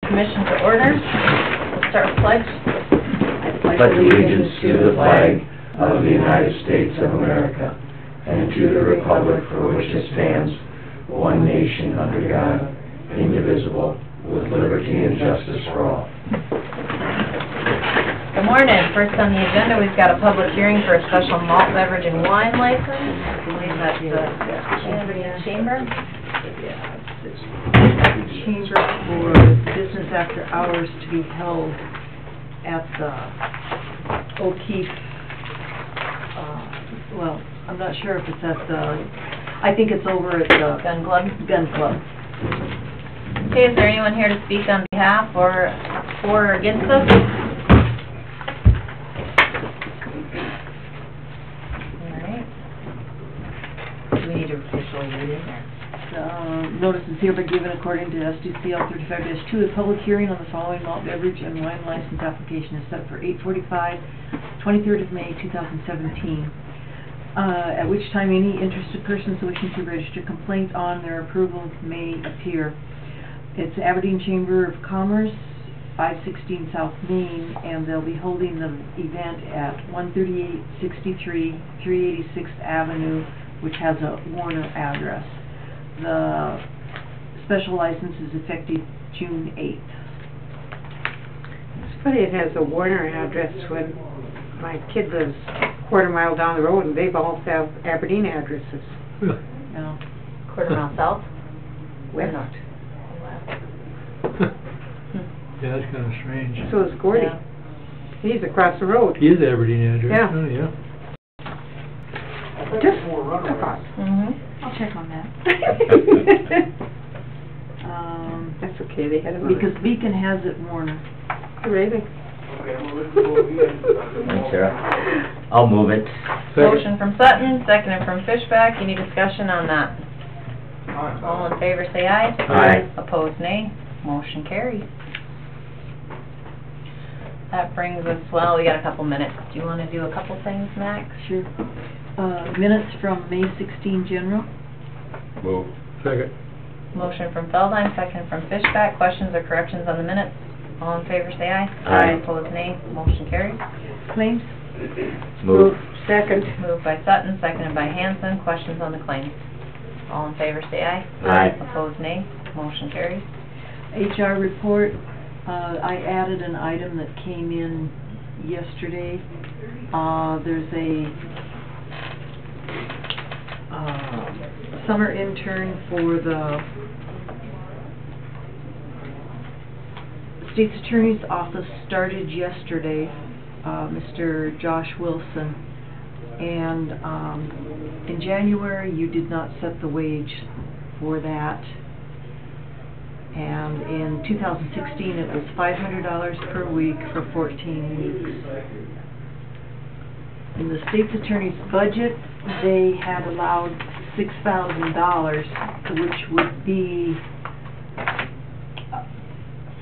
Commission to order. We'll start with pledge. I pledge allegiance to the flag of the United States of America and to the republic for which it stands, one nation under God, indivisible, with liberty and justice for all. Good morning. First on the agenda, we've got a public hearing for a special malt beverage and wine license. I believe that's the Chamber. Chamber for business after hours to be held at the O'Keefe, well, I'm not sure if it's at the, I think it's over at the Gun Club. Gun Club. Okay, is there anyone here to speak on behalf or for or against this? Alright. Do we need to officially read it there? Notice is hereby given according to SDCL 35-2. A public hearing on the following malt beverage and wine license application is set for 8:45, 23rd of May, 2017. At which time any interested persons wishing to register complaint on their approval may appear. It's Aberdeen Chamber of Commerce, 516 South Main, and they'll be holding the event at 13863 386th Avenue, which has a Warner address. The special license is effective June 8th. It's funny it has a Warner address when my kid lives a quarter mile down the road and they both have Aberdeen addresses. No. Quarter mile south? West. Yeah, that's kind of strange. So is Gordy. Yeah. He's across the road. He is Aberdeen address. Yeah. Oh, yeah. Just across. Mm-hmm. I'll check on that. That's okay, they had a Because Beacon has it Warner. Really? Thanks, Sarah. I'll move it. Motion from Sutton, seconded from Fishback. Any discussion on that? All in favor say aye. Aye. Opposed nay. Motion carries. That brings us, well, we got a couple minutes. Do you want to do a couple things, Max? Sure. Minutes from May 16 general. Move. Second. Motion from Feldheim, second from Fishback. Questions or corrections on the minutes? All in favor say aye. Aye. Opposed nay. Motion carries. Claims. Move. Second. Moved by Sutton, seconded by Hanson. Questions on the claims? All in favor say aye. Aye. Opposed nay. Motion carries. HR report. I added an item that came in yesterday. There's a summer intern for the State's Attorney's Office started yesterday, Mr. Josh Wilson, and in January you did not set the wage for that, and in 2016 it was $500 per week for 14 weeks. In the State's Attorney's budget, they had allowed $6,000, which would be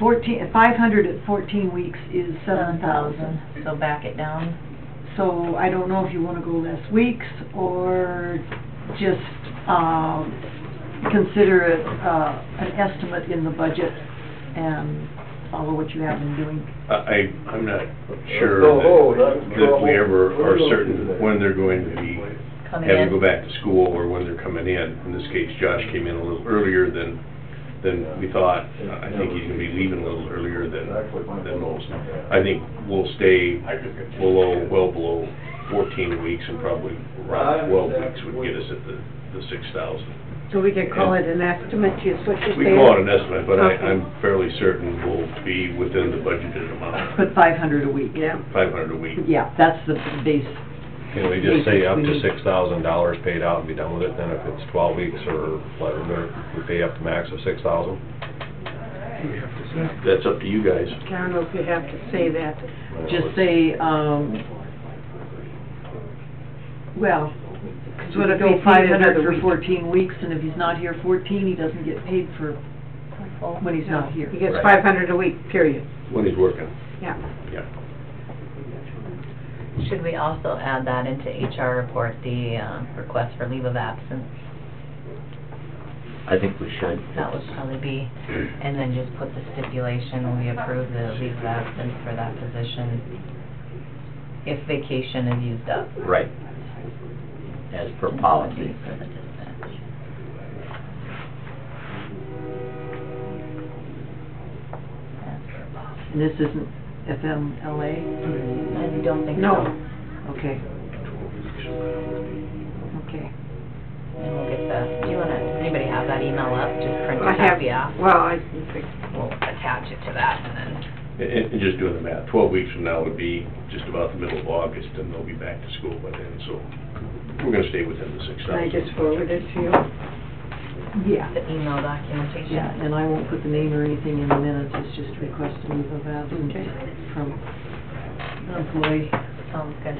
500 at 14 weeks is 7,000. So back it down. So I don't know if you want to go less weeks or just consider it an estimate in the budget and follow what you have been doing. I'm not sure that we ever are certain when they're going to be Coming having in. to go back to school or when they're coming in. In this case, Josh came in a little earlier than we thought. I think he's going to be leaving a little earlier than most. I think we'll stay well below 14 weeks, and probably around 12 weeks would get us at the 6,000. So we can call it an estimate, is what you're saying? We call it an estimate, but Okay. I'm fairly certain we'll be within the budgeted amount. Put 500 a week. Yeah. 500 a week. Yeah, that's the base. Can we just say up to $6,000 paid out and be done with it, then if it's 12 weeks or whatever, we pay up to max of 6,000? That's up to you guys. I don't know if you have to say that. Just say, well, So what if go he paid 500 another for week? 14 weeks, and if he's not here 14, he doesn't get paid for when he's not here. He gets Right. 500 a week, period. When he's working, Yeah. yeah. Should we also add that into HR report, the request for leave of absence? I think we should. That would probably be, and then just put the stipulation, we approve the leave of absence for that position if vacation is used up. Right. As per And policy. For the dispatch. As per policy. And this isn't FMLA? I don't think so. No. Okay. Okay. And we'll get the, do you wanna, does anybody have that email up? Just print a I have, copy off. well, I think, We'll attach it to that and then, And just doing the math, 12 weeks from now would be just about the middle of August, and they'll be back to school by then, so we're gonna stay within the 6,000. can I just forward it to you? Yeah. the email documentation. Yeah, and I won't put the name or anything in the minutes, it's just request a leave of absence Okay. from an employee. Sounds good.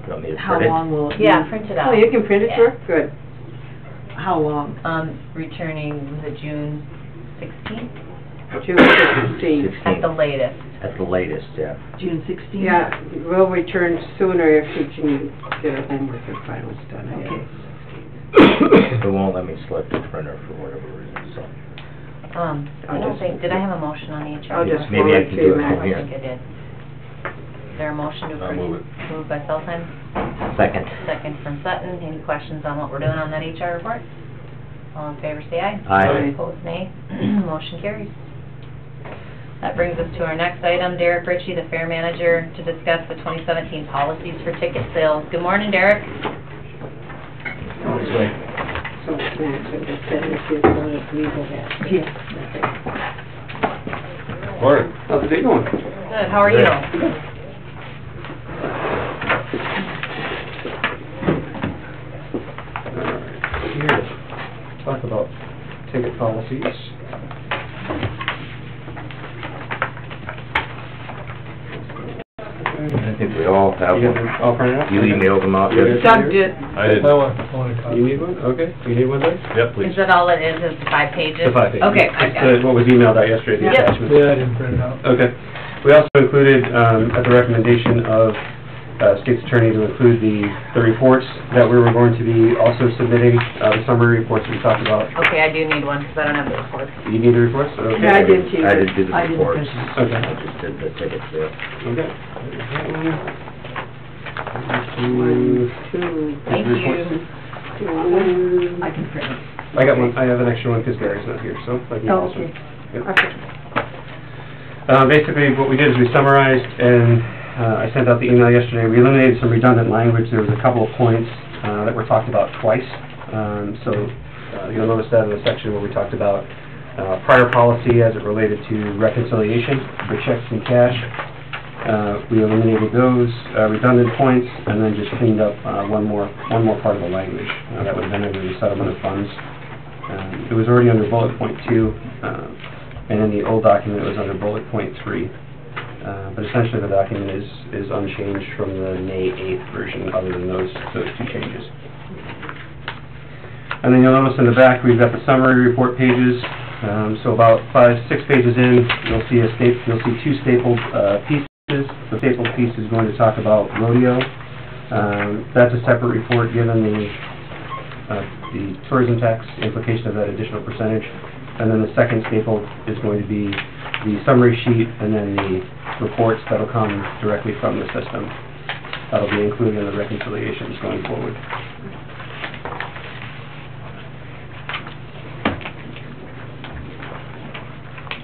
You want me to How print it? long will it be? Yeah, print it out. Oh, you can print it, sir? Good. How long? Returning the June 16th June 16th. at the latest. At the latest, yeah. June 16th? Yeah, we'll return sooner if she can get her homework and finals done. I Okay. guess. It won't let me select the printer for whatever reason, so. I don't think, did I have a motion on each? I'll just Maybe I forward can to do you, it Matt. from I here. think I did. Is there a motion to I'll approve? move it. Moved by Felton, Second. second from Sutton. Any questions on what we're doing on that HR report? All in favor, say aye. Aye. Opposed, nay. Motion carries. That brings us to our next item, Derek Ritchie, the fair manager, to discuss the 2017 policies for ticket sales. Good morning, Derek. So, Matt, so just send it to you, so that we will have it. Morning. How's the day going? Good, how are you? Here to talk about ticket policies. I think we all have You one. got them all printed out? You emailed them out, You yes? got Doug did. I did, I want a copy. You need one? Okay. You need one, Doug? yep, please. Is that all it is the 5 pages? The 5 pages. Okay, I It's got it. what was emailed out yesterday, the Yep. attachment. Yeah, I didn't print it out. Okay. We also included, at the recommendation of state's attorney, to include the reports that we were going to be also submitting, the summary reports we talked about. Okay, I do need one, because I don't have the report. You need the reports? Okay. Yeah, I did too. I did do the I didn't reports. print them. Okay. I just did the tickets there. Okay. Two. Thank you. I can print them. I got one, I have an extra one because Gary's not here, so I can Oh, also. okay. Yep. Okay. Basically, what we did is we summarized, and I sent out the email yesterday. We eliminated some redundant language. There was a couple of points that were talked about twice. So you'll notice that in the section where we talked about prior policy as it related to reconciliation for checks and cash. We eliminated those redundant points and then just cleaned up one more part of the language. That would have been under the settlement of funds. It was already under bullet point 2, and in the old document it was under bullet point 3. But essentially the document is unchanged from the May 8th version other than those 2 changes. And then you'll notice in the back we've got the summary report pages. So about 5-6 pages in, you'll see 2 stapled pieces. The stapled piece is going to talk about rodeo. That's a separate report given the tourism tax implication of that additional percentage. And then the second staple is going to be the summary sheet and then the reports that'll come directly from the system. That'll be included in the reconciliations going forward.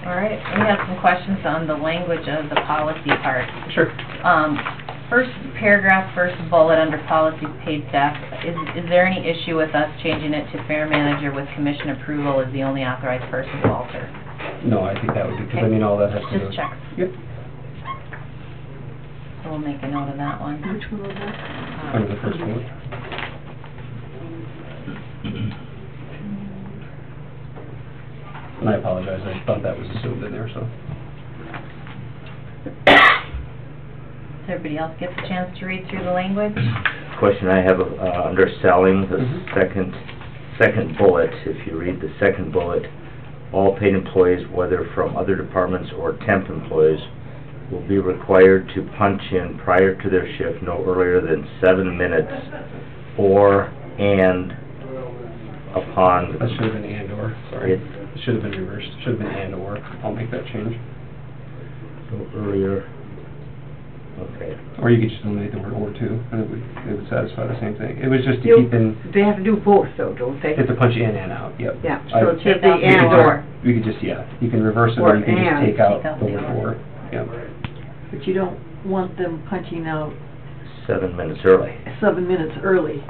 All right, we have some questions on the language of the policy part. Sure. First paragraph, first bullet under policy paid staff, is there any issue with us changing it to fair manager with commission approval as the only authorized person to alter? No, I think that would be, because I mean, all that has to do. Just check. Yep. So we'll make a note of that one. Which one was that? Under the first bullet. And I apologize, I thought that was assumed in there, so. Does everybody else get the chance to read through the language? Question I have, under selling, the Mhm. second bullet, if you read the second bullet, all paid employees, whether from other departments or temp employees, will be required to punch in prior to their shift no earlier than 7 minutes and upon. That should have been and/or, sorry. It- It should have been reversed. It should have been and/or. I'll make that change. Earlier. Okay. Or you could just eliminate the word or too, and it would satisfy the same thing. It was just to You- keep in, They have to do both though, don't they? hit the punch in and out, yep. Yeah, I- so it should be Take out the and or. You could just, yeah, you can reverse it, Or or you can just and. take out Take out the the word or. or, yep. But you don't want them punching out 7 minutes early. 7 minutes early.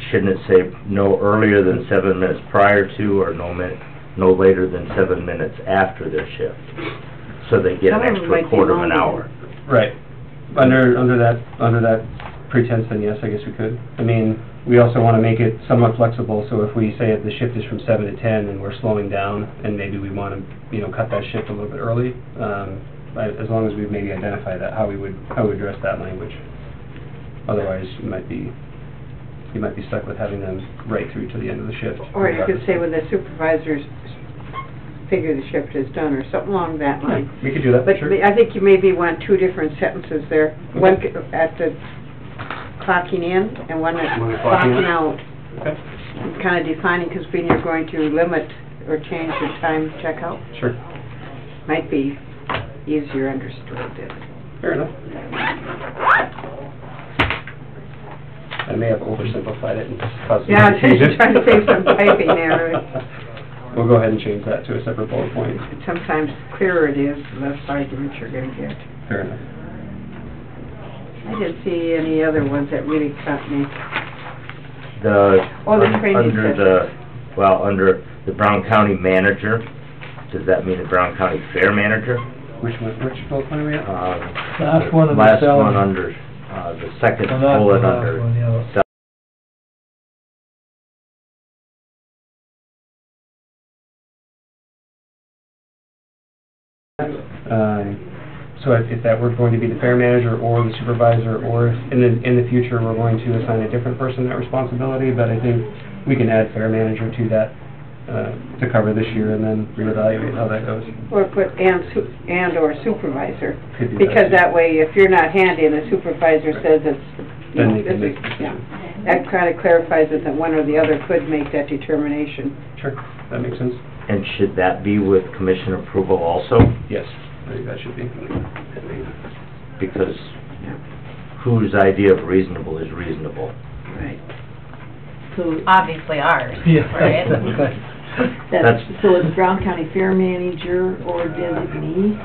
Shouldn't it say no earlier than 7 minutes prior to, or no later than 7 minutes after their shift? So they get Some an of them extra might be quarter of an longer. hour. Right. Under that pretense, then yes, I guess we could. I mean, we also want to make it somewhat flexible, so if we say the shift is from 7 to 10 and we're slowing down, and maybe we want to, cut that shift a little bit early, as long as we maybe identify that, how we would address that language. Otherwise, you might be stuck with having them right through to the end of the shift. Or you could say when the supervisors figure the shift is done, or something along that line. Yeah, we could do that, But sure. I think you maybe want two different sentences there. One at the clocking in, and one at One at clocking clocking in. out. Okay, Kind of defining, because when you're going to limit or change the time checkout, sure. might be easier understood then. Fair enough. I may have oversimplified it and caused some Yeah, confusion. trying to save some typing there. We'll go ahead and change that to a separate bullet point. Sometimes clearer it is, the less arguments you're going to get. Fair enough. I didn't see any other ones that really caught me. The training under session. under the Brown County manager, does that mean the Brown County fair manager? Which bullet point are we at? Last one of the Last salary. one under, the second Well, not the bullet last under. one, yeah. So if that were going to be the fair manager or the supervisor, or if in the future we're going to assign a different person that responsibility, but I think we can add fair manager to that, to cover this year and then reevaluate how that goes. Or put and or supervisor, Could do that, because too. that way, if you're not handy and the supervisor says it's, Then they can this make is, the decision. yeah. That kind of clarifies it, that one or the other could make that determination. Sure, that makes sense. And should that be with commission approval also? Yes, I think that should be. Because whose idea of reasonable is reasonable? Right. So Obviously ours, Yeah. right? so it's Brown County Fair Manager or designee,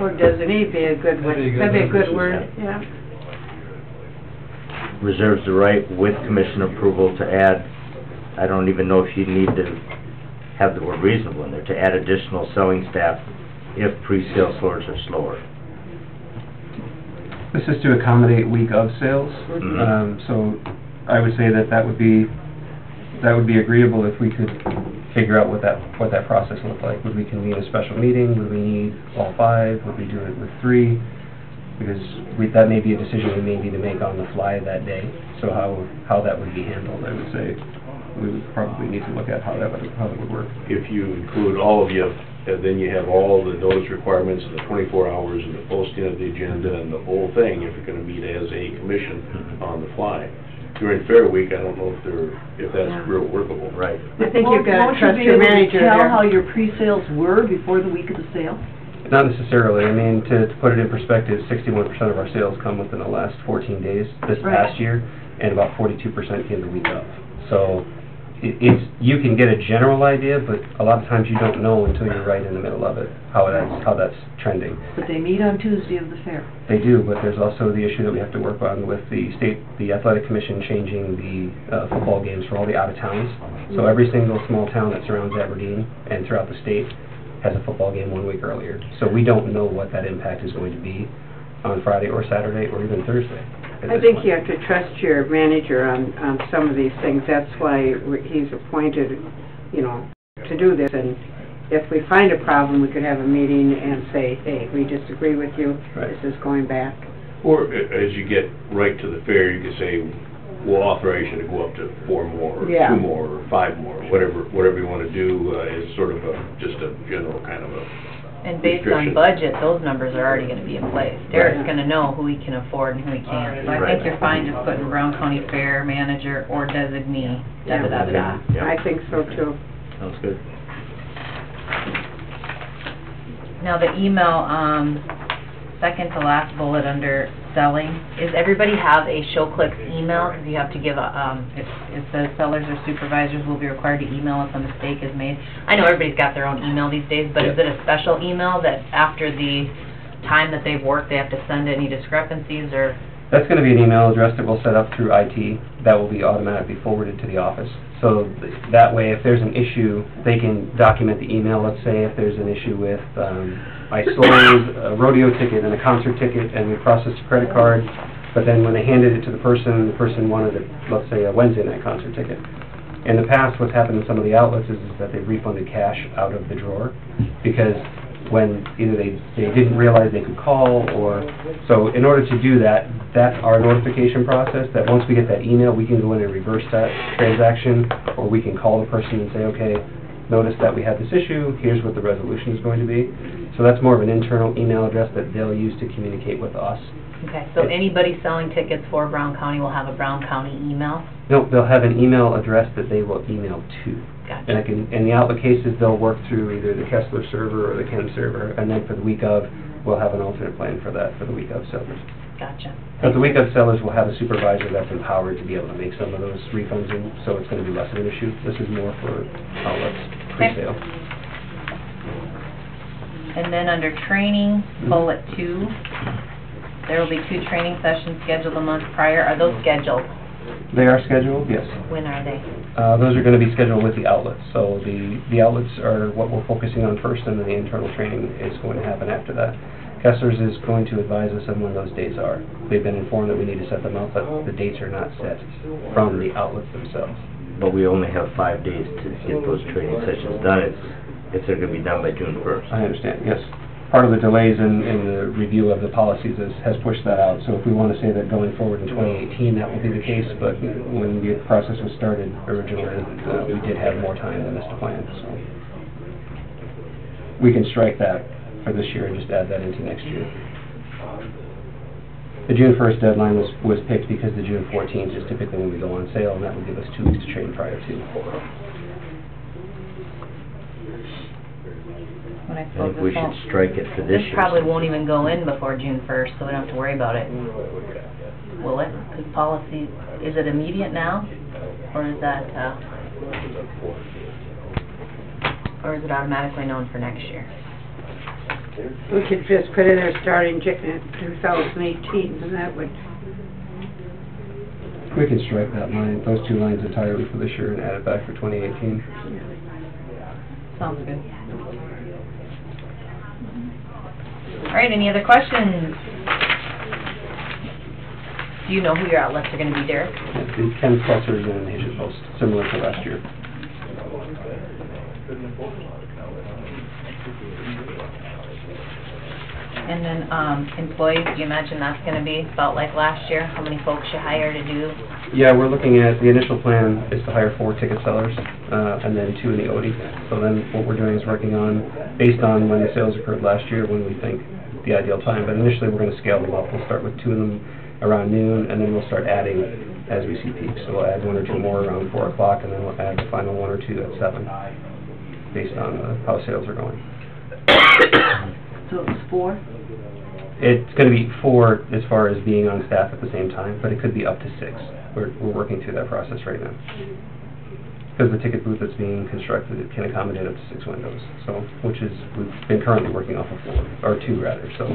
Or designee be a good one. That'd be a good That'd be a good word. word, yeah. Reserves the right with commission approval to add, I don't even know if you need to have the word reasonable in there, to add additional selling staff if pre-sale stores are slower. This is to accommodate week of sales. Mhm. So I would say that would be agreeable if we could figure out what that process looked like. Would we convene a special meeting? Would we need all 5? Would we do it with 3? Because that may be a decision we may need to make on the fly that day. So how that would be handled, I would say, we would probably need to look at how that would work. If you include all of you, then you have all the notice requirements and the 24 hours and the posting of the agenda and the whole thing, if you're gonna meet as a commission on the fly. During Fair Week, I don't know if that's Yeah. real workable. Right. I think you've got to Won't trust you your be able manager to tell how there. your pre-sales were before the week of the sale? Not necessarily. I mean, to put it in perspective, 61% of our sales come within the last 14 days this Right. past year, and about 42% came the week of. So you can get a general idea, but a lot of times you don't know until you're right in the middle of it, how that's trending. But they meet on Tuesday of the fair. They do, but there's also the issue that we have to work on with the athletic commission changing the football games for all the out-of-towns. So every single small town that surrounds Aberdeen and throughout the state has a football game 1 week earlier. So we don't know what that impact is going to be on Friday or Saturday or even Thursday. I think you have to trust your manager on some of these things. That's why he's appointed, to do this. And if we find a problem, we could have a meeting and say, hey, we disagree with you. Right. This is going back. Or as you get right to the fair, you could say, we'll authorize you to go up to 4 more, or Yeah. 2 more, or 5 more, whatever you want to do is sort of just a general kind of a And based on restrictions. budget, those numbers are already gonna be in place. Derek's Right. gonna know who he can afford and who he can't. So I Right. think you're fine just putting Brown County Fair Manager or designee, da-da-da-da-da. Yeah. I think so too. Sounds good. Now, the email, second to last bullet under selling, is everybody have a show clicks email? Because you have to give a, it says sellers or supervisors will be required to email if a mistake is made. I know everybody's got their own email these days, but is it a special email that after the time that they've worked, they have to send any discrepancies, or? That's going to be an email address that we'll set up through IT that will be automatically forwarded to the office. So that way, if there's an issue, they can document the email. Let's say if there's an issue with, I sold a rodeo ticket and a concert ticket, and we processed a credit card, but then when they handed it to the person wanted, let's say, a Wednesday night concert ticket. In the past, what's happened in some of the outlets is that they've refunded cash out of the drawer, because when either they didn't realize they could call, or, so in order to do that, that's our notification process, that once we get that email, we can go in and reverse that transaction, or we can call the person and say, okay, notice that we had this issue, here's what the resolution is going to be. So that's more of an internal email address that they'll use to communicate with us. Okay, so anybody selling tickets for Brown County will have a Brown County email? No, they'll have an email address that they will email to. Gotcha. And in the outlet cases, they'll work through either the Kessler server or the Chem server, and then for the week of, we'll have an alternate plan for that for the week of sellers. Gotcha. But the week of sellers will have a supervisor that's empowered to be able to make some of those refunds, and so it's going to be less of an issue. This is more for outlets, pre-sale. And then under training, bullet 2, there will be 2 training sessions scheduled a month prior. Are those scheduled? They are scheduled, yes. When are they? Those are going to be scheduled with the outlets. So the outlets are what we're focusing on first, and then the internal training is going to happen after that. Kessler's is going to advise us on when those dates are. They've been informed that we need to set them up, but the dates are not set from the outlets themselves. But we only have 5 days to get those training sessions done, if they're gonna be done by June 1st. I understand, yes. Part of the delays in the review of the policies has pushed that out. So if we want to say that going forward in 2018, that will be the case, but when the process was started originally, we did have more time than this to plan, so. We can strike that for this year and just add that into next year. The June 1st deadline was picked because the June 14th is typically when we go on sale, and that will give us 2 weeks to train prior to. When I I suppose think we this won't, should strike it for this this year. probably won't even go in before June 1st, so we don't have to worry about it. Will it? Because policy, is it immediate now? Or is that, or is it automatically known for next year? We could just put it there starting 2018, and that would, We can strike that line, those 2 lines entirely for this year and add it back for 2018. Sounds good. All right, any other questions? Do you know who your outlets are going to be, Derek? The Ken Kessler's and Asia Post, similar to last year. And then employees, do you imagine that's going to be about like last year? How many folks you hire to do? Yeah, we're looking at, the initial plan is to hire 4 ticket sellers, and then 2 in the OD. So then what we're doing is working on, based on when the sales occurred last year, when we think the ideal time. But initially, we're going to scale them up. We'll start with 2 of them around noon, and then we'll start adding as we see peaks. So we'll add 1 or 2 more around 4 o'clock, and then we'll add the final 1 or 2 at 7, based on how sales are going. So it's 4? It's going to be 4 as far as being on staff at the same time, but it could be up to 6. We're working through that process right now. Because the ticket booth that's being constructed, it can accommodate up to 6 windows, so, which is, we've been currently working off of 4, or 2 rather, so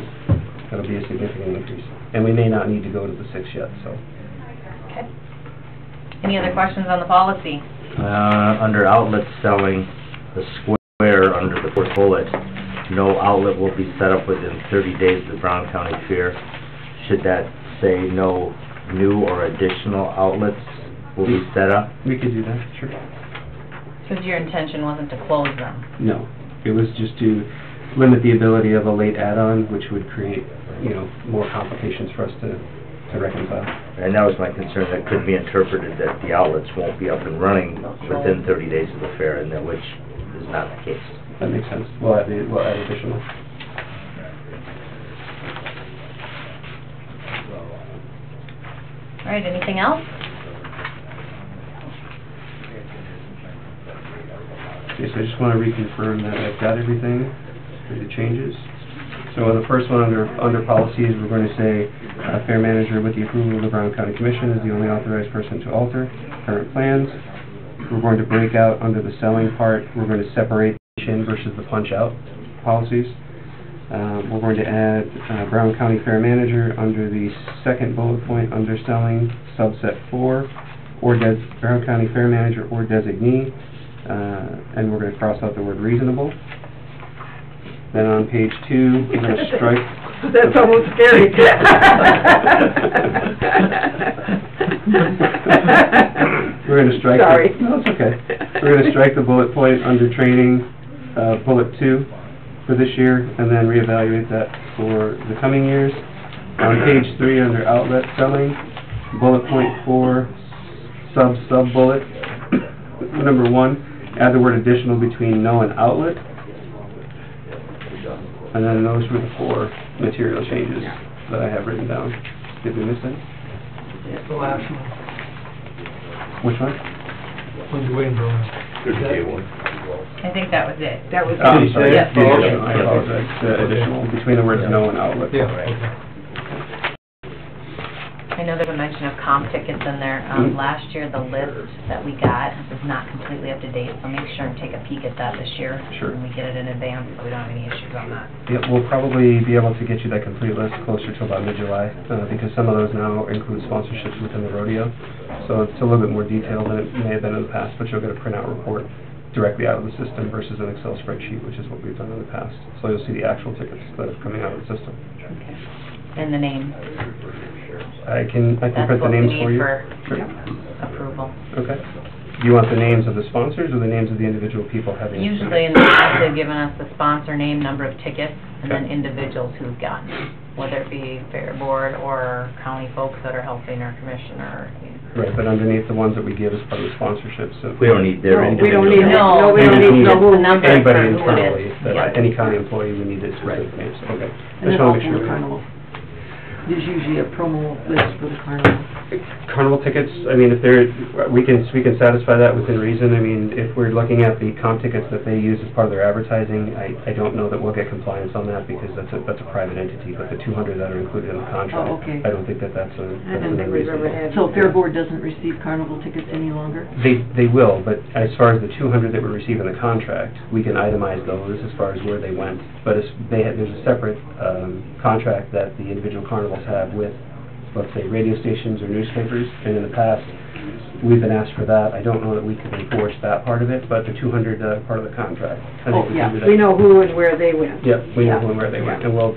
that'll be a significant increase. And we may not need to go to the 6 yet, so. Okay. Any other questions on the policy? Under outlet selling, the square under the 4th bullet, no outlet will be set up within 30 days of the Brown County Fair. Should that say no new or additional outlets will be set up? We could do that, sure. Because your intention wasn't to close them. No, it was just to limit the ability of a late add-on, which would create, more complications for us to reconcile. And that was my concern, that could be interpreted that the outlets won't be up and running within 30 days of the fair, and that which is not the case. That makes sense. We'll add additional. All right, anything else? Okay, so I just want to reconfirm that I've got everything for the changes. So the first one under policies, we're going to say fair manager with the approval of the Brown County Commission is the only authorized person to alter current plans. We're going to break out under the selling part, we're going to separate the in versus the punch out policies. We're going to add Brown County Fair Manager under the second bullet point under selling, subset 4, or Brown County Fair Manager or designee, and we're going to cross out the word reasonable. Then on page 2, we're going to strike... That's almost scary. We're going to strike... Sorry. No, it's okay. We're going to strike the bullet point under training, bullet 2 for this year, and then reevaluate that for the coming years. On page 3, under outlet selling, bullet point 4, sub-bullet, number 1, add the word additional between no and outlet. And then those were the 4 material changes that I have written down. Did we miss any? The last one, Which one? when you wait, bro. There's a one. I think that was it. That was. Oh, I'm sorry. Yes. The additional, I apologize. The additional, between the words no and outlet. Yeah, okay. I know there's a mention of comp tickets in there. Last year, the list that we got was not completely up to date, so make sure and take a peek at that this year. Sure. When we get it in advance, so we don't have any issues on that. Yeah, we'll probably be able to get you that complete list closer to about mid-July, because some of those now include sponsorships within the rodeo. So it's a little bit more detailed than it may have been in the past, but you'll get a printout report directly out of the system versus an Excel spreadsheet, which is what we've done in the past. So you'll see the actual tickets that are coming out of the system. Okay. And the name. I can print the names for you. That's what we need Sure. for approval. Okay. Do you want the names of the sponsors or the names of the individual people having? Usually in the past, they've given us the sponsor name, number of tickets, and then Okay. individuals who've gotten, whether it be Fair Board or county folks that are helping our commissioner. Right, but underneath the ones that we give as part of the sponsorship, so. We don't need their No, we individual. don't need that. No, No, we don't need to know who. the number Anybody for who it internally, is. that Yeah. any county employee, we need its specific names, okay. And then Just wanna also make sure the we- carnival. There's usually a promo list for the carnival. Carnival tickets, I mean, if they're, we can satisfy that within reason. I mean, if we're looking at the comp tickets that they use as part of their advertising, I don't know that we'll get compliance on that because that's a private entity, but the 200 that are included in the contract, Oh, okay. I don't think that's I don't think we've ever had. So Fair Board doesn't receive carnival tickets any longer? They will, but as far as the 200 that we receive in the contract, we can itemize those as far as where they went. But there's a separate contract that the individual carnivals have with, let's say, radio stations or newspapers, and in the past, we've been asked for that. I don't know that we can enforce that part of it, but the 200 part of the contract, I think Oh, we can yeah. do that. We know who and where they went. Yep, we know Yeah. who and where they went, and we'll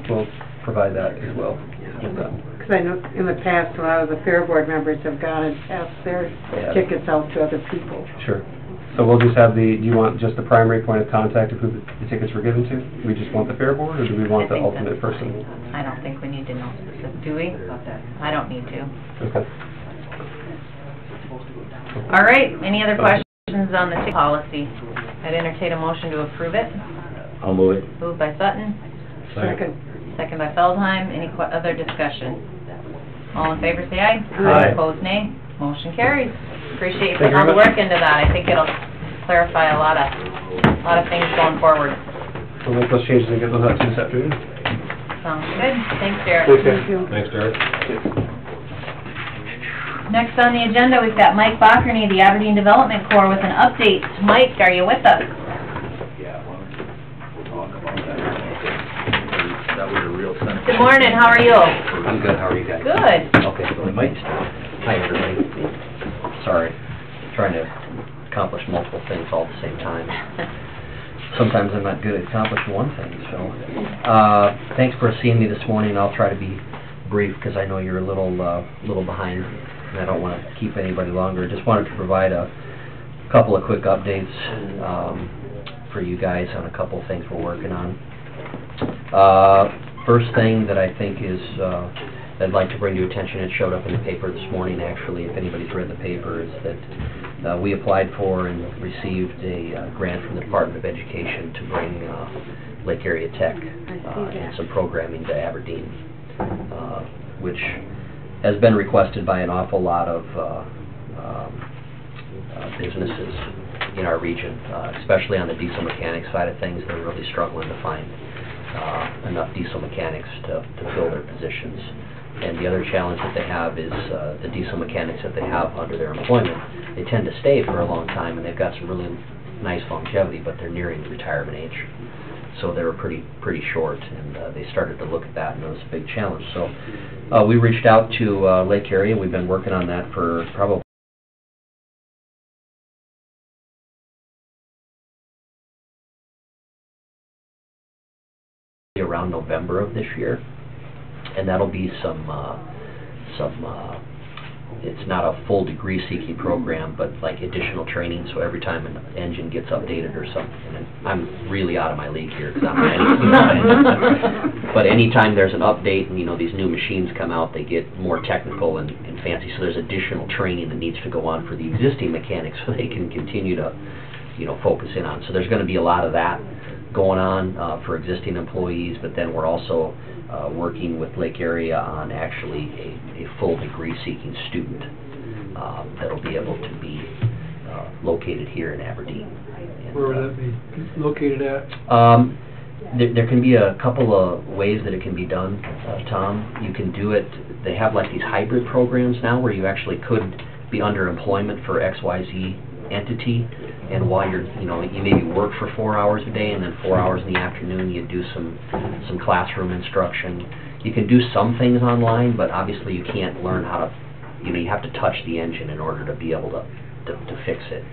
provide that as well with that. Because I know in the past, a lot of the Fair Board members have gone and passed their Yeah. tickets out to other people. Sure. So we'll just have do you want just the primary point of contact of who the tickets were given to? We just want the Fair Board, or do we want the I think ultimate that's person? fine. I don't think we need to know specific, do we? I don't need to. Okay. All right, any other questions on the ticket policy? I'd entertain a motion to approve it. I'll move it. Moved by Sutton, Second. second by Feldheim. Any other discussion? All in favor, say aye. Aye. Opposed, nay. Motion carries. Appreciate you Thank putting you all the very much. work into that. I think it'll clarify a lot of things going forward. We'll make those changes and get those out to you this afternoon. Sounds good. Thanks, Derek. Thank you. Thanks, Derek. Next on the agenda, we've got Mike Bockerny, the Aberdeen Development Corps, with an update. Mike, are you with us? That was a real sense. Good morning, how are you? I'm good, how are you guys? Good. Okay, so we might start. Hi, everybody. Sorry, trying to accomplish multiple things all at the same time. Sometimes I'm not good at accomplishing one thing, so. Thanks for seeing me this morning. I'll try to be brief because I know you're a little behind, and I don't want to keep anybody longer. Just wanted to provide a couple of quick updates for you guys on a couple of things we're working on. First thing that I think is I'd like to bring to your attention, it showed up in the paper this morning, actually, if anybody's read the paper, is that we applied for and received a grant from the Department of Education to bring Lake Area Tech and some programming to Aberdeen, which has been requested by an awful lot of businesses in our region, especially on the diesel mechanics side of things. They're really struggling to find enough diesel mechanics to fill their positions. And the other challenge that they have is the diesel mechanics that they have under their employment. They tend to stay for a long time, and they've got some really nice longevity, but they're nearing the retirement age. So they were pretty short, and they started to look at that, and it was a big challenge. So we reached out to Lake Area. We've been working on that for probably around November of this year, and that'll be it's not a full degree seeking program, but like additional training, so every time an engine gets updated or something, and I'm really out of my league here because I'm not but anytime there's an update and, you know, these new machines come out, they get more technical and fancy, so there's additional training that needs to go on for the existing mechanics so they can continue to, you know, focus in on. So there's going to be a lot of that going on for existing employees, but then we're also working with Lake Area on actually a full degree-seeking student that'll be able to be located here in Aberdeen. And, where would that be located at? There can be a couple of ways that it can be done, Tom. You can do it, they have like these hybrid programs now where you actually could be under employment for XYZ entity, and while you're, you know, you maybe work for 4 hours a day and then 4 hours in the afternoon you do some classroom instruction. You can do some things online, but obviously you can't learn how to, you know, you have to touch the engine in order to be able to fix it.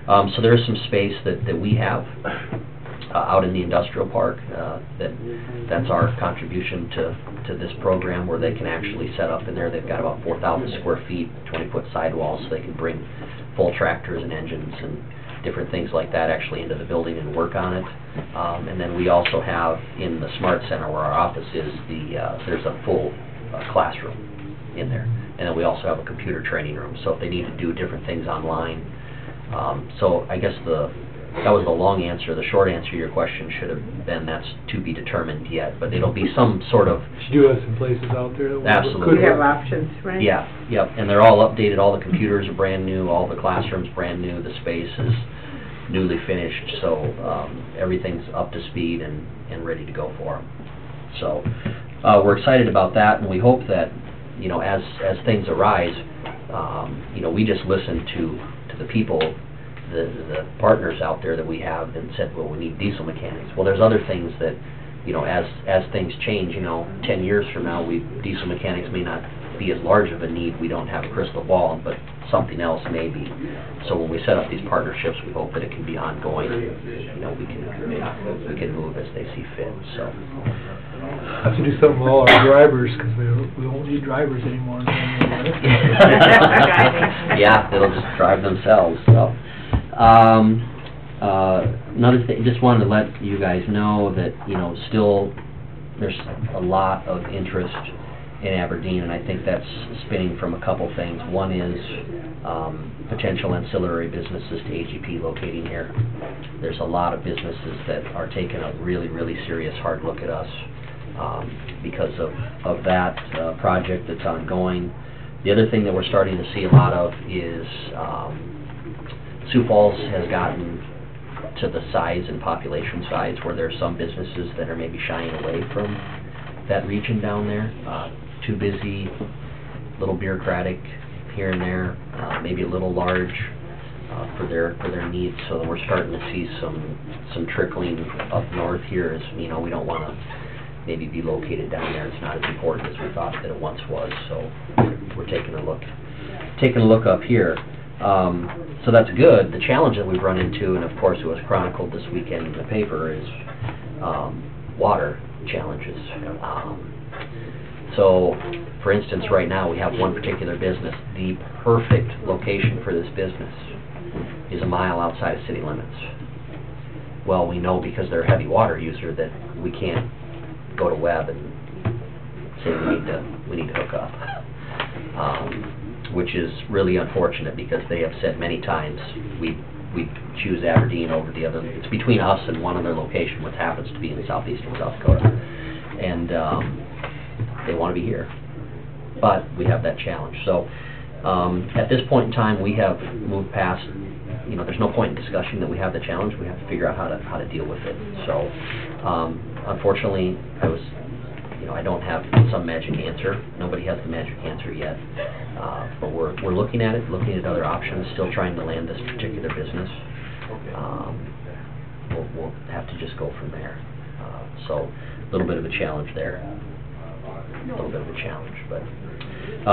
So there is some space that we have out in the industrial park, that's our contribution to this program, where they can actually set up in there. They've got about 4,000 square feet, 20-foot sidewalls, so they can bring full tractors and engines and different things like that actually into the building and work on it. And then we also have in the Smart Center where our office is, there's a full classroom in there. And then we also have a computer training room, so if they need to do different things online. So I guess that was the long answer. The short answer to your question should have been that's to be determined yet, but it'll be some sort of... You do have some places out there that absolutely could have options, right? Yeah, yep, and they're all updated. All the computers are brand new, all the classrooms brand new, the space is newly finished, so everything's up to speed and ready to go for them. So we're excited about that, and we hope that, you know, as things arise, you know, we just listen to the people, the partners out there that we have, and said, well, we need diesel mechanics. Well, there's other things that, you know, as things change, you know, 10 years from now, diesel mechanics may not be as large of a need. We don't have a crystal ball, but something else may be. So when we set up these partnerships, we hope that it can be ongoing. You know, we can move as they see fit. So have to do something with all our drivers, because we won't need drivers anymore. Yeah, they'll just drive themselves. So. Another thing, just wanted to let you guys know that, you know, still there's a lot of interest in Aberdeen, and I think that's spinning from a couple things. One is potential ancillary businesses to AGP locating here. There's a lot of businesses that are taking a really, really serious hard look at us because of that project that's ongoing. The other thing that we're starting to see a lot of is Sioux Falls has gotten to the size and population size where there are some businesses that are maybe shying away from that region down there. Too busy, a little bureaucratic here and there, maybe a little large for their needs. So we're starting to see some trickling up north here. As you know, we don't want to maybe be located down there. It's not as important as we thought that it once was. So we're taking a look up here. So that's good. The challenge that we've run into, and of course it was chronicled this weekend in the paper, is water challenges. So, for instance, right now we have one particular business. The perfect location for this business is a mile outside of city limits. Well, we know because they're a heavy water user that we can't go to Webb and saying we need to hook up. Which is really unfortunate because they have said many times, we choose Aberdeen over the other. It's between us and one other location, which happens to be in southeastern South Dakota. And they want to be here. But we have that challenge. So at this point in time, we have moved past, there's no point in discussion that we have the challenge. We have to figure out how to deal with it. So unfortunately, I don't have some magic answer. Nobody has the magic answer yet. But we're looking at it, looking at other options, still trying to land this particular business. We'll have to just go from there. So a little bit of a challenge there. A little bit of a challenge. But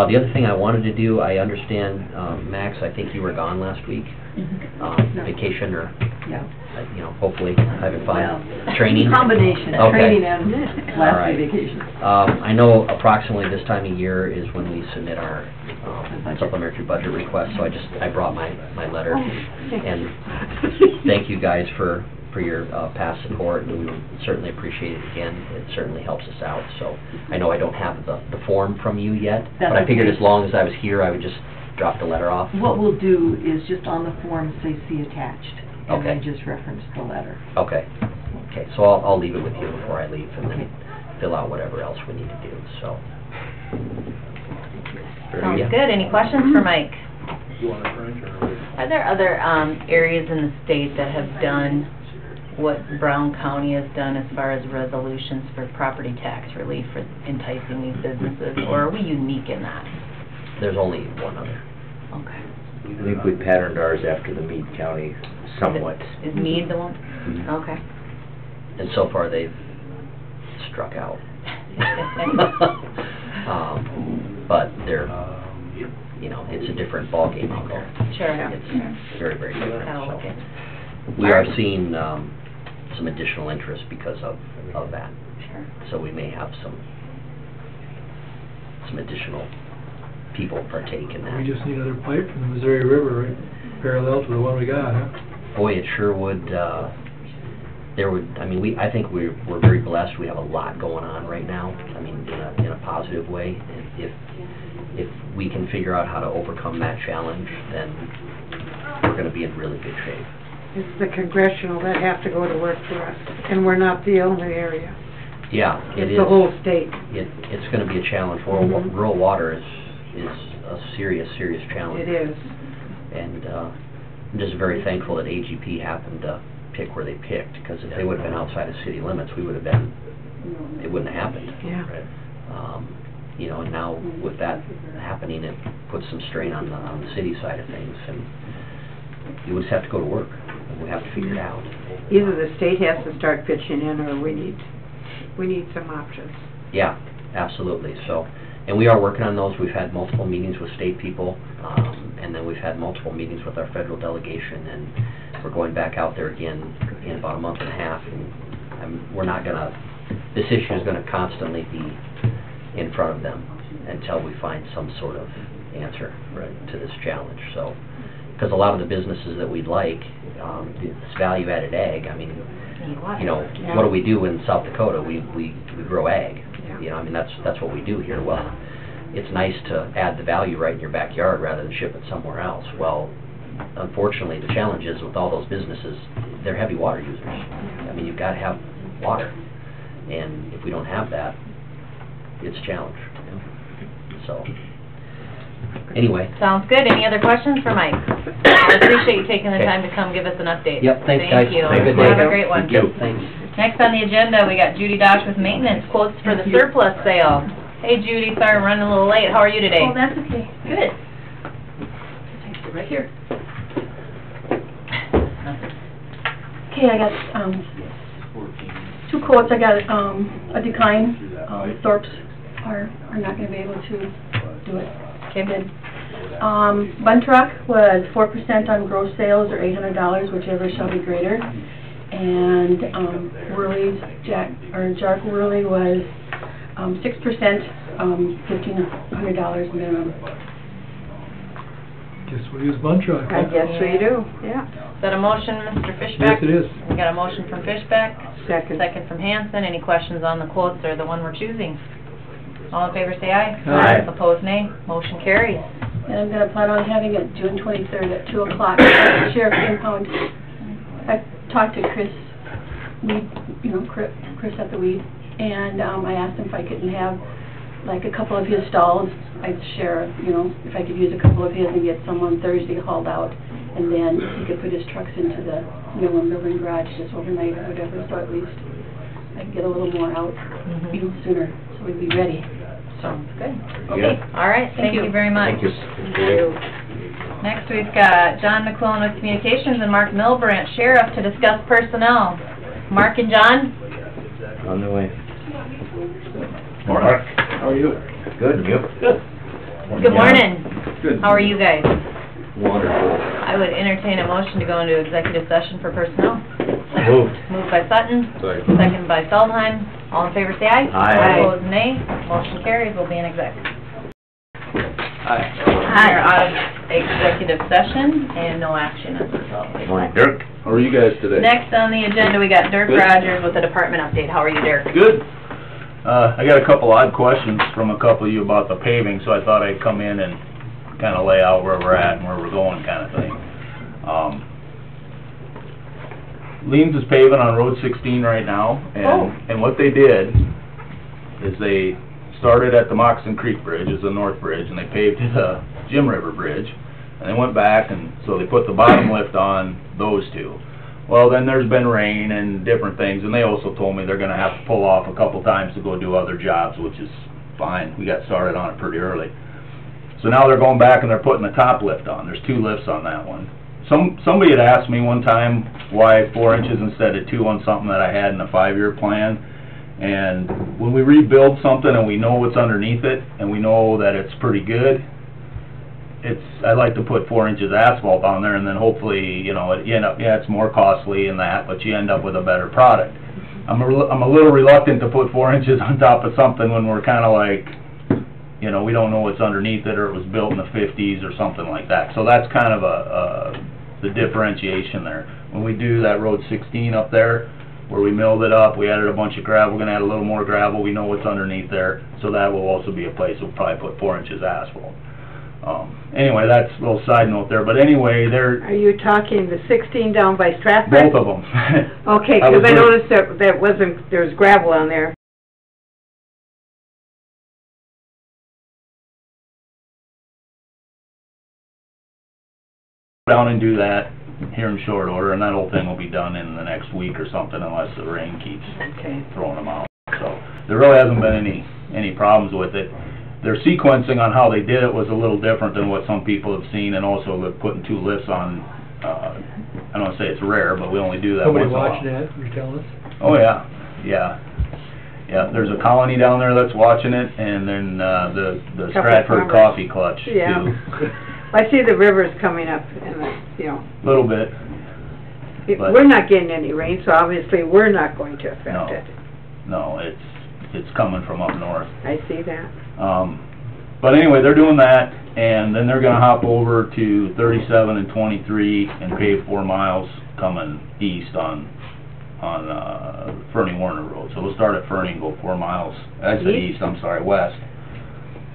the other thing I wanted to do, I understand, Max, I think you were gone last week. Vacation or, hopefully having fun. Training? Combination, Okay. training and last All right. day vacation. I know approximately this time of year is when we submit our supplementary budget request, so I brought my letter. And thank you guys for your past support, and we would certainly appreciate it again. It certainly helps us out. So I know I don't have the form from you yet, but I figured as long as I was here, I would just drop the letter off. What we'll do is just on the form say see attached, and Okay. then just reference the letter. Okay. Okay, so I'll leave it with you before I leave, and then fill out whatever else we need to do, so. Sounds Yeah. good. Any questions for Mike? Are there other areas in the state that have done what Brown County has done as far as resolutions for property tax relief for enticing these businesses, or are we unique in that? There's only one other. Okay. I think we patterned ours after the Meade County somewhat. Is Meade the one? Mhm. Okay. And so far, they've struck out. But they're, it's a different ballgame out there. Sure. It's very, very different. Kinda look So at- we are seeing some additional interest because of that. Sure. So we may have some additional people partake in We that. just need another pipe from the Missouri River, right, parallel to the one we got, huh? Boy, it sure would, I think we're very blessed. We have a lot going on right now, in a positive way. If we can figure out how to overcome that challenge, then we're gonna be in really good shape. It's the congressional that have to go to work for us, and we're not the only area. Yeah, it It's is. the whole state. It's gonna be a challenge. Mhm. Rural water is a serious challenge. It is. And I'm just very thankful that AGP happened to pick where they picked, because if they would have been outside of city limits, it wouldn't have happened. Yeah. And now with that happening, it puts some strain on the city side of things, and you just have to go to work, and we have to figure it out. Either the state has to start pitching in, or we need some options. Yeah, absolutely. So, and we are working on those. We've had multiple meetings with state people, and then we've had multiple meetings with our federal delegation, and we're going back out there again in about a month and a half, and this issue is gonna constantly be in front of them until we find some sort of answer to this challenge. So, because a lot of the businesses that we'd like, this value-added ag, what do we do in South Dakota? We grow ag. That's what we do here. Well, it's nice to add the value right in your backyard rather than ship it somewhere else. Well, unfortunately, the challenge is with all those businesses, they're heavy water users. You've got to have water, and if we don't have that, it's a challenge. So, anyway. Sounds good. Any other questions for Mike? I appreciate you taking the Okay. time to come give us an update. Yep, thanks, guys. Thank you. Have a good day. Have a great one. Yep, thanks. Next on the agenda, we got Judy Dosh with maintenance quotes for the surplus sale. Hey Judy, sorry I'm running a little late. How are you today? Oh, that's okay. Good. Right here. Okay, I got, 2 quotes. I got, a decline. Thorpe's are not gonna be able to do it. Okay. Bid. Buntrock was 4% on gross sales, or $800, whichever shall be greater. And, Worley's, Jark Worley was, 6%, $1,500 minimum. Guess we'll use Buntrock. I guess we do, yeah. Is that a motion, Mr. Fishbeck? Yes, it is. We got a motion from Fishbeck, Second. second from Hanson. Any questions on the quotes or the one we're choosing? All in favor, say aye. Aye. Opposed, nay. Motion carries. And I'm gonna plan on having it June 23rd at 2 o'clock at the Sheriff Impound. I talked to Chris Weed, Chris at the Weed, and I asked him if I couldn't have like a couple of his stalls. I'd share, if I could use a couple of his and get some on Thursday hauled out, and then he could put his trucks into the Millwood Building Garage just overnight or whatever, so at least I can get a little more out, sooner, so we'd be ready. Sounds good. Okay. All right, thank you very much. Thank you. Next, we've got John McClellan with Communications and Mark Milbrandt, Sheriff, to discuss personnel. Mark and John? On the way. Mark? How are you? Good, you? Good morning. Good. How are you guys? Wonderful. I would entertain a motion to go into executive session for personnel. Moved. Moved by Sutton, second by Feldheim. All in favor, say aye. Aye. Opposed, nay. Motion carries. We'll be in exec. Hi. We're out of executive session and no action as a result. Morning. Dirk, how are you guys today? Next on the agenda, we got Dirk Good. Rogers with a department update. How are you, Dirk? Good. I got a couple odd questions from a couple of you about the paving, so I thought I'd come in and kind of lay out where we're at and where we're going kind of thing. Leans is paving on Road 16 right now, and what they did is they started at the Moccasin Creek Bridge, is the north bridge, and they paved the Jim River Bridge, and they went back, and so they put the bottom lift on those two. Well, then there's been rain and different things, and they also told me they're gonna have to pull off a couple times to go do other jobs, which is fine. We got started on it pretty early. So now they're going back and they're putting the top lift on. There's 2 lifts on that one. Somebody had asked me one time why 4 inches instead of 2 on something that I had in a 5-year plan. And when we rebuild something and we know what's underneath it, and we know that it's pretty good, I like to put 4 inches asphalt on there, and then hopefully, you end up, it's more costly and that, but you end up with a better product. I'm a little reluctant to put 4 inches on top of something when we're kind of like, we don't know what's underneath it, or it was built in the 50s or something like that. So that's kind of the differentiation there. When we do that Road 16 up there, where we milled it up, we added a bunch of gravel, we're going to add a little more gravel, we know what's underneath there, so that will also be a place we'll probably put 4 inches asphalt. Anyway, that's a little side note there, but anyway, Are you talking the 16 down by Stratford? both of them. Okay, because I noticed that there's gravel on there. Down and do that here in short order, and that whole thing will be done in the next week or something, unless the rain keeps throwing them out. So there really hasn't been any problems with it. Their sequencing on how they did it was a little different than what some people have seen, and also putting 2 lifts on. I don't want to say it's rare, but we only do that Somebody once in a while. watching that, you're telling us? Oh yeah. There's a colony down there that's watching it, and then the Stratford Coffee Clutch too. I see the rivers coming up, and Little bit. But we're not getting any rain, so obviously we're not going to affect it. No, it's coming from up north. I see that. But anyway, they're doing that, and then they're gonna hop over to 37 and 23 and pave 4 miles coming east on Fernie Warner Road. So we'll start at Fernie and go 4 miles. I said east, I'm sorry, west.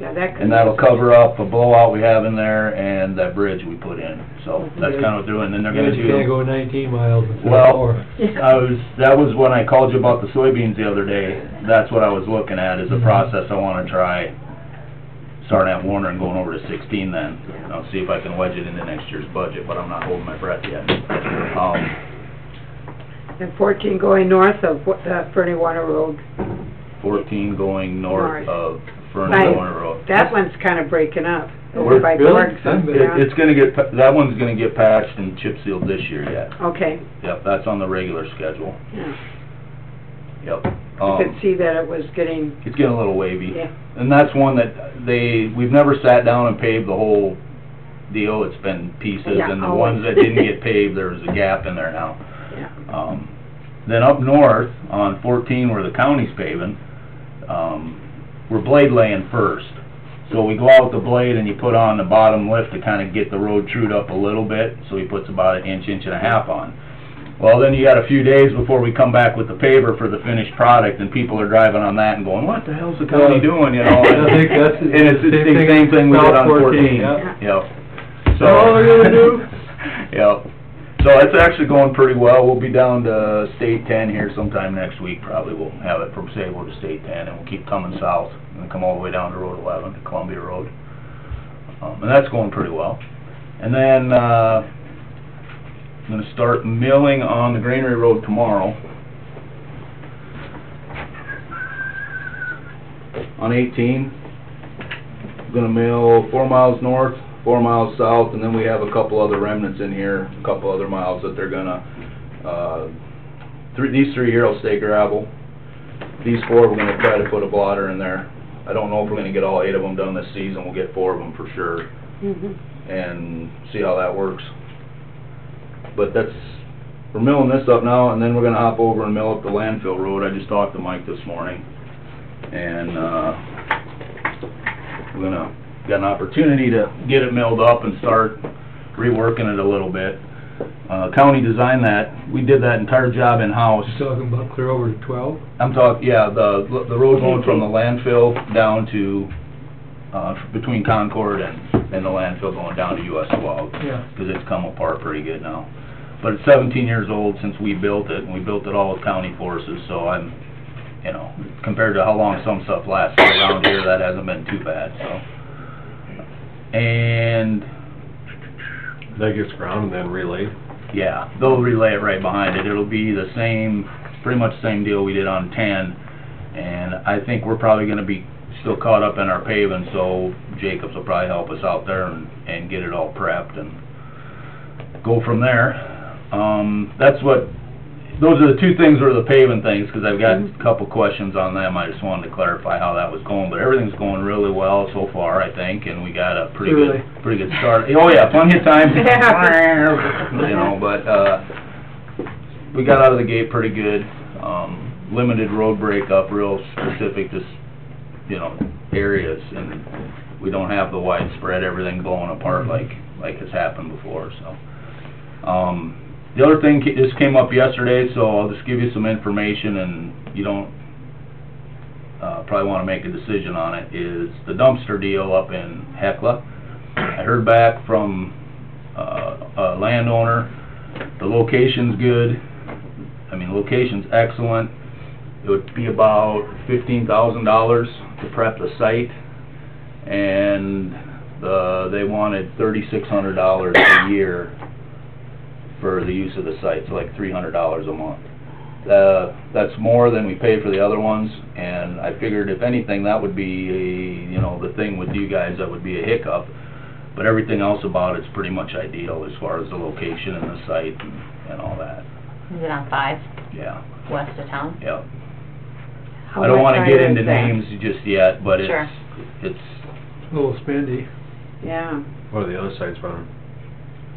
Yeah, And that'll cover up a blowout we have in there and that bridge we put in. So that's kind of what they're doing. Then they're gonna You can't do... go 19 miles instead of Well, 4. that was when I called you about the soybeans the other day. That's what I was looking at, is a process I wanna try, starting at Warner and going over to 16 then. I'll see if I can wedge it into next year's budget, but I'm not holding my breath yet. And 14 going north of Fernie Warner Road. 14 going north of Fernie Warner Road. That one's kind of breaking up. Over by really? Clark's. It's gonna get, that one's gonna get patched and chip sealed this year yet. Okay. Yep, that's on the regular schedule. Yeah. Yep. You could see that it was getting... It's getting a little wavy. Yeah. And that's one that we've never sat down and paved the whole deal. It's been pieces, Yeah, and the always. ones that didn't get paved, there was a gap in there now. Yeah. Then up north on 14 where the county's paving, we're blade laying first. So we go out with the blade and you put on the bottom lift to kind of get the road trued up a little bit, so he puts about an inch and a half on. Well, then you got a few days before we come back with the paver for the finished product, and people are driving on that and going, what the hell's the county doing, you know? I think that's the And it's the same thing we did on 14. Yep. So, all they're gonna do? Yep. So it's actually going pretty well. We'll be down to State 10 here sometime next week, probably. We'll have it from Sable to State 10, and we'll keep coming south and come all the way down to Road 11, to Columbia Road. And that's going pretty well. And then, I'm gonna start milling on the Granary Road tomorrow. On 18, I'm gonna mill 4 miles north, 4 miles south, and then we have a couple other remnants in here, a couple other miles that they're gonna, these 3 here will stay gravel. These 4, we're gonna try to put a blotter in there. I don't know if we're gonna get all 8 of them done this season. We'll get 4 of them for sure, and see how that works. But that's, we're milling this up now, and then we're gonna hop over and mill up the landfill road. I just talked to Mike this morning, and, we're gonna, got an opportunity to get it milled up and start reworking it a little bit. County designed that. We did that entire job in-house. You're talking about clear over to 12? I'm talking, yeah, the road going from the landfill down to, between Concord and the landfill going down to US 12. Yeah. Because it's come apart pretty good now. But it's 17 years old since we built it, and we built it all with county forces, so I'm, you know, compared to how long some stuff lasts around here, that hasn't been too bad, so. And That gets ground and then relayed? yeah, they'll relay it right behind it. It'll be the same, pretty much the same deal we did on 10, and I think we're probably gonna be still caught up in our paving, so Jacobs will probably help us out there and get it all prepped and go from there. That's what, those are the 2 things were the paving things, because I've got a couple questions on them. I just wanted to clarify how that was going, but everything's going really well so far, I think, and we got a pretty good start. Oh yeah, plenty of time. You know, but, we got out of the gate pretty good. Limited road breakup, real specific to, you know, areas, and we don't have the widespread everything blowing apart like has happened before, so. The other thing just came up yesterday, so I'll just give you some information, and you don't probably want to make a decision on it, is the dumpster deal up in Hecla. I heard back from a landowner. The location's good. I mean, the location's excellent. It would be about $15,000 to prep the site, and they wanted $3,600 a year for the use of the site, so like $300 a month. That's more than we pay for the other ones, and I figured if anything, that would be, you know, the thing with you guys, that would be a hiccup. But everything else about it's pretty much ideal as far as the location and the site and all that. Is it on 5? Yeah. West of town? Yep. I don't want to get into names just yet, but it's A little spendy. Yeah. What are the other sites running?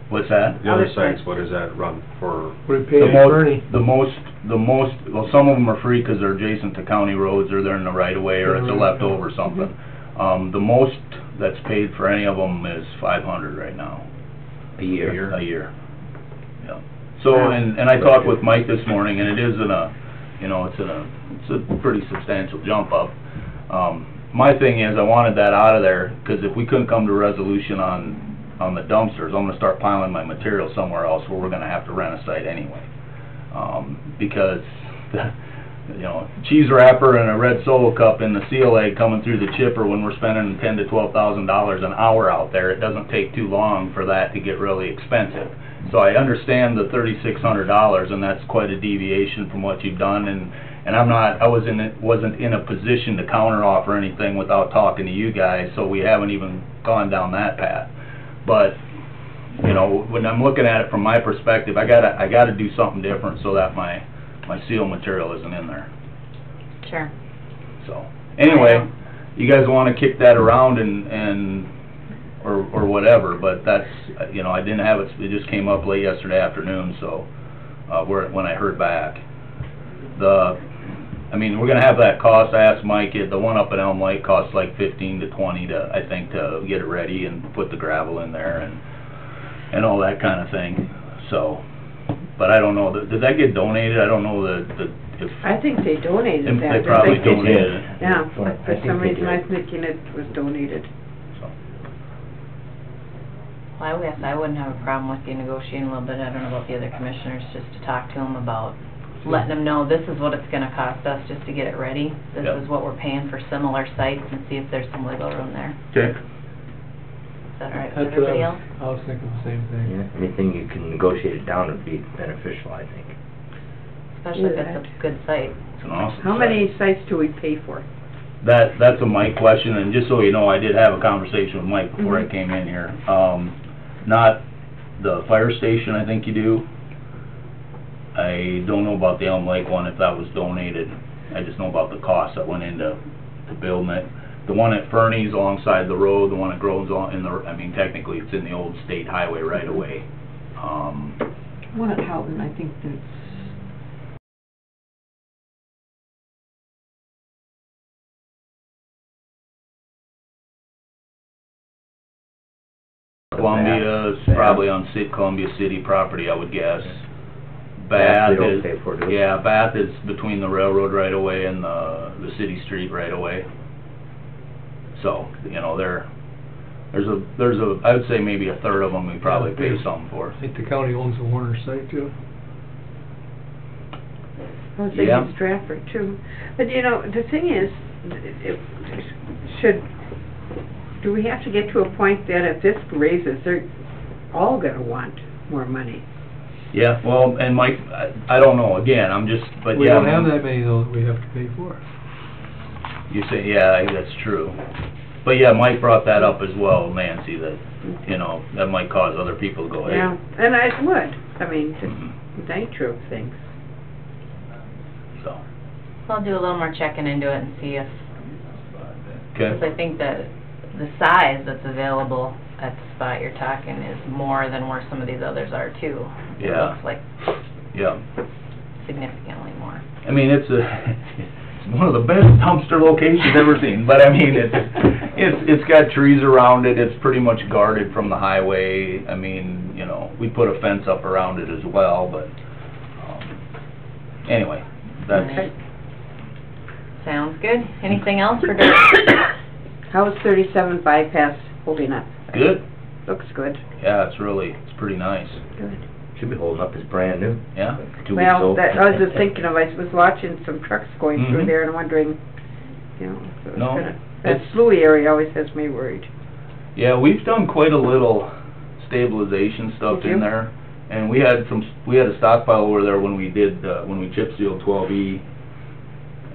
What's that? The other Other sites, sites. what does that run for? What do you pay The attorney? most, well, some of them are free because they're adjacent to county roads, or they're in the right of way, or it's a leftover something. The most that's paid for any of them is $500 right now. A year. A year. Yeah. So, and I talked with Mike this morning, and it is in a, you know, it's a pretty substantial jump up. My thing is, I wanted that out of there, because if we couldn't come to a resolution on the dumpsters, I'm gonna start piling my material somewhere else where we're gonna have to rent a site anyway. Because, you know, cheese wrapper and a red Solo cup in the seal egg coming through the chipper when we're spending $10,000 to $12,000 an hour out there, it doesn't take too long for that to get really expensive. So I understand the $3,600, and that's quite a deviation from what you've done, and I wasn't in a position to counteroffer anything without talking to you guys, so we haven't even gone down that path. But, you know, when I'm looking at it from my perspective, I gotta do something different so that my seal material isn't in there. Sure. So, anyway, you guys wanna kick that around or whatever, but that's, you know, I didn't have it just came up late yesterday afternoon, so, when I heard back. I mean, we're gonna have that cost. I asked Mike, the one up at Elm Lake costs like 15 to 20 to, I think, to get it ready and put the gravel in there and all that kind of thing. So, But I don't know, did that get donated? I don't know if... I think they donated that. They probably I think they did. donated it. Yeah, Well, I for think some they reason did. I was thinking it was donated. So. Well, I guess I wouldn't have a problem with you negotiating a little bit, I don't know about the other commissioners, just to talk to them about, letting them know this is what it's gonna cost us just to get it ready. This Yep. is what we're paying for similar sites, and see if there's some wiggle room there. Okay. Is that all right with That's what everybody else? I was thinking the same thing. Yeah, anything you can negotiate it down would be beneficial, I think. Especially if it's a good site. It's an awesome How site. many sites do we pay for? That's a Mike question, and just so you know, I did have a conversation with Mike before I Mhm. came in here. Not the fire station, I think you do. I don't know about the Elm Lake one, if that was donated. I just know about the cost that went into building it. The one at Fernie's alongside the road, the one that grows on in the, I mean, technically it's in the old state highway right away. One at Houghton, I think that's, Columbia's Bath. probably on Columbia City property, I would guess. Bath Bath they is, don't pay for, do they? yeah, Bath is between the railroad right away and the city street right away. So, you know, there's a, I would say maybe a third of them we probably Yeah, pay there's- something for. I think the county owns the Warner site too. I was thinking Yeah. Stratford too. But you know, the thing is, do we have to get to a point that if this raises, they're all gonna want more money? Yeah, well, and Mike, I don't know, again, I'm just, but We yeah. don't have that many though that we have to pay for. You say, yeah, that's true. But yeah, Mike brought that up as well, Nancy, that, you know, that might cause other people to go, hey. Yeah, and it would. I mean, Mhm. just the nature of things. So, I'll do a little more checking into it and see if, because okay, I think that the size that's available at the spot you're talking is more than where some of these others are too. It Yeah. looks like yeah. significantly more. I mean, it's one of the best dumpster locations I've ever seen, but I mean, it's got trees around it, it's pretty much guarded from the highway. I mean, you know, we put a fence up around it as well, but, anyway, that's, Okay. Sounds good. Anything else for Dirt? How's 37 bypass holding up? good. Looks good. Yeah, it's pretty nice. Good. Should be holding up as brand new, Yeah? 2 weeks Well, old. that, I was just thinking of, I was watching some trucks going through Mhm. there and wondering, you know, so it's No, gonna, that it's- Slouey area always has me worried. Yeah, we've done quite a little stabilization stuff Did you? in there, and we had a stockpile over there when we did, when we chip sealed 12E,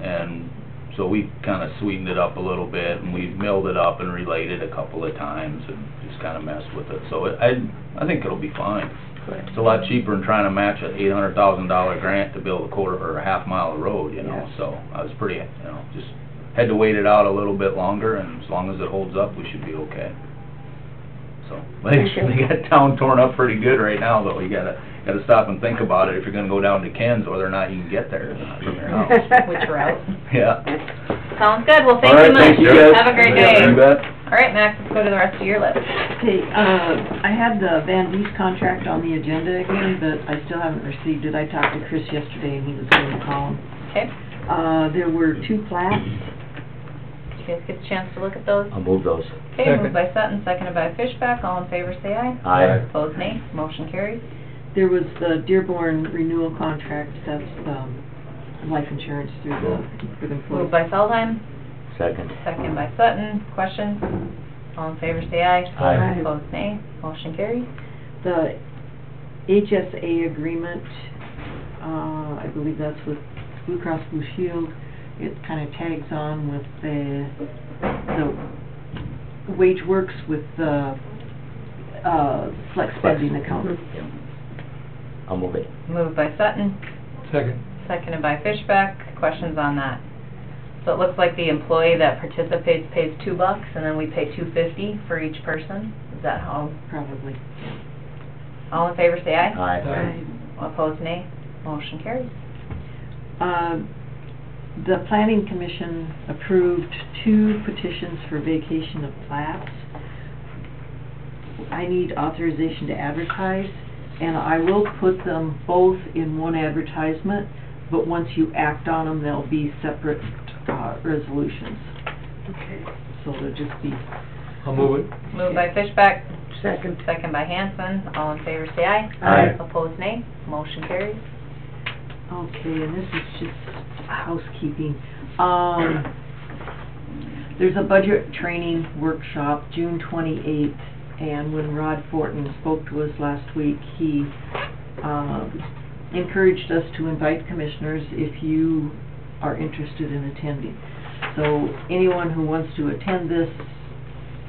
and so we kinda sweetened it up a little bit, and we milled it up and relayed it a couple of times, and just kinda messed with it, so I think it'll be fine. Good. It's a lot cheaper than trying to match an $800,000 grant to build a quarter or a half mile of road, you know, Yes. so I was pretty, you know, just had to wait it out a little bit longer, and as long as it holds up, we should be okay. So, they got town torn up pretty good right now, though. You gotta stop and think about it if you're gonna go down to Ken's, whether or not you can get there from your house. Which route? Yeah. Sounds good. Well, All thank right, you much. thank you, guys. Have a great Yeah, day. you bet. All right, Max, let's go to the rest of your list. okay, I had the Van Dees contract on the agenda again, but I still haven't received it. I talked to Chris yesterday and he was going to call him. Okay. There were 2 plats. Did you guys get a chance to look at those? I'll move those. Okay, Second. moved by Sutton, seconded by Fishback. All in favor, say aye. Aye. Opposed, nay. Motion carries. There was the Dearborn renewal contract, that's life insurance through for the employees. Moved by Feldheim, Second. seconded by Sutton. Questions? All in favor, say aye. Aye. Opposed, nay. Motion carries. The HSA agreement, I believe that's with Blue Cross Blue Shield. It kind of tags on with the Wage Works with the flex spending account. I'll move it. Moved by Sutton, Second. seconded by Fishback. Questions on that? So it looks like the employee that participates pays $2, and then we pay $2.50 for each person? Is that how? Probably. All in favor, say aye. Aye. All opposed, nay. Motion carries. The Planning Commission approved 2 petitions for vacation of plats. I need authorization to advertise. and I will put them both in one advertisement, but once you act on them, they'll be separate, resolutions. Okay. So they'll just be, I'll move it. Moved by Fishback, Second. second by Hanson. All in favor, say aye. Aye. Opposed, nay. Motion carries. okay, and this is just housekeeping. There's a budget training workshop, June 28th, and when Rod Fortin spoke to us last week, he, encouraged us to invite commissioners if you are interested in attending. So anyone who wants to attend this,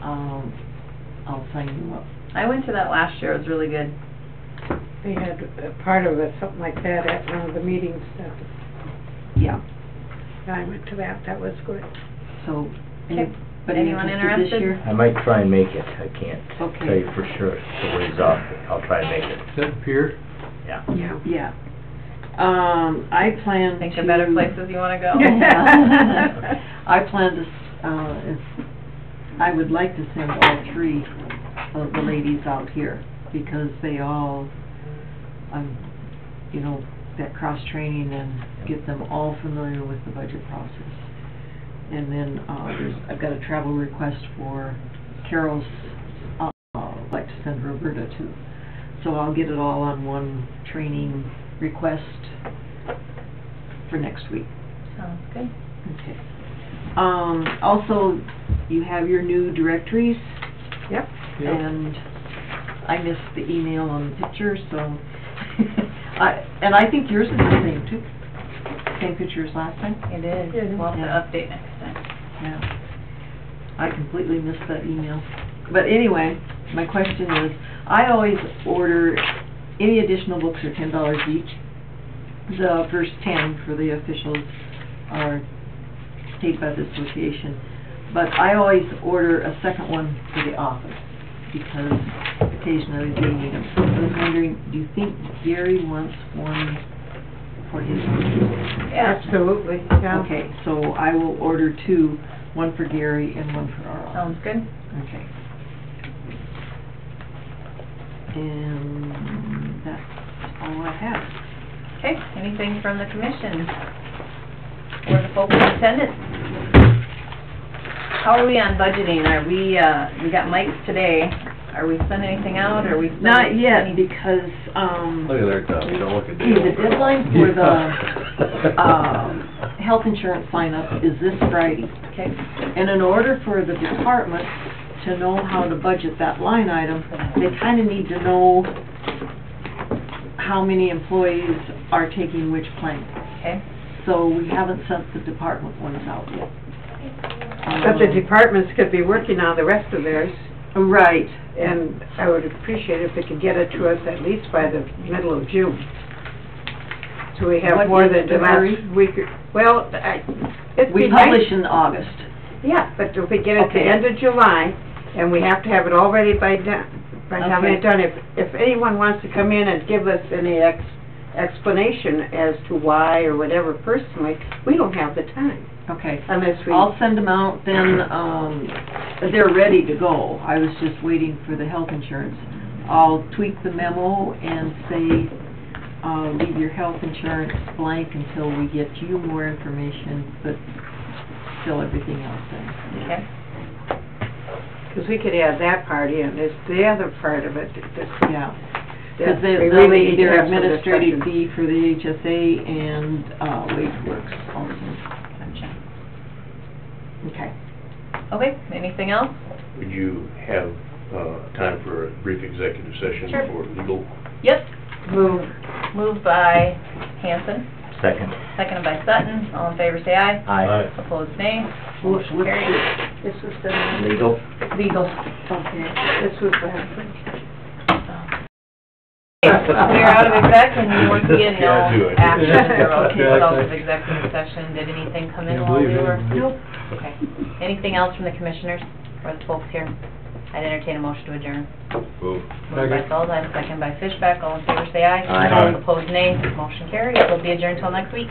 I'll sign you up. I went to that last year. It was really good. They had a part of it, something like that, at one of the meetings that Yeah, I went to that. That was good. so, Okay. anybody Anyone interested this interested? year? I might try and make it. I can't Okay. tell you for sure the ways off, but I'll try and make it. Is that Pier? Yeah. Yeah. Yeah. I plan Think to... of better places you wanna go? I plan to, I would like to send all three of the ladies out here, because they all, you know, that cross-training and get them all familiar with the budget process. And then, I've got a travel request for Carol's, I'd like to send Roberta to. So I'll get it all on one training request for next week. Sounds good. Okay. Also, you have your new directories, Yep. and I missed the email on the picture, so, and I think yours is the same too. Same picture as last time? It is. It is. We'll have to Yeah. update next time. Yeah. I completely missed that email. But anyway, my question is, I always order, any additional books are $10 each. The first 10 for the officials are paid by the association. But I always order a second one for the office, because occasionally they need them. So I was wondering, do you think Gary wants one for his office? Absolutely, yeah. Okay, so I will order two, one for Gary and one for our office. Sounds good. Okay. And that's all I have. Okay, anything from the commission? Or the folks in attendance? How are we on budgeting? Are we, we got mics today. Are we sending anything out, or are we sending? Not yet, because, Look at their stuff, don't look at the deadline for the, health insurance sign-up is this Friday. Okay. And in order for the department to know how to budget that line item, they kind of need to know how many employees are taking which plan. Okay. So we haven't sent the department ones out yet. But the departments could be working on the rest of theirs, Right. and I would appreciate if they could get it to us at least by the middle of June. So we have What more is than the the hurry? last week, well, it'd We be nice. publish in August. Yeah, but if we get it to Okay. end of July, and we have to have it all ready by the time Okay. it's done, if anyone wants to come in and give us any explanation as to why or whatever personally, we don't have the time, Okay. unless we... I'll send them out then, they're ready to go. I was just waiting for the health insurance. I'll tweak the memo and say, leave your health insurance blank until we get you more information, but fill everything else in. Okay. Because we could add that part in, it's the other part of it, Yeah. that Because we they'll really need need to their have some administrative discussion. fee for the HSA and, WageWorks also. Gotcha. Okay. Okay, anything else? Would you have, time for a brief executive session Sure. for legal? Yep. Move. Moved by Hanson, Second. seconded by Sutton. All in favor, say aye. Aye. Opposed, nay. What's Carried. This was the, Legal? legal? Okay. this was the... We're out of exec, and you weren't getting no Can't do it. action, you're okay Yeah, out of exactly. executive session. Did anything come in Can't while we believe it. were? Nope. Okay. Anything else from the commissioners or the folks here? I'd entertain a motion to adjourn. Move. Moved by Solzheim, second by Fishback. All in favor, say aye. Aye. Opposed, nay. Motion carried. We'll be adjourned until next week.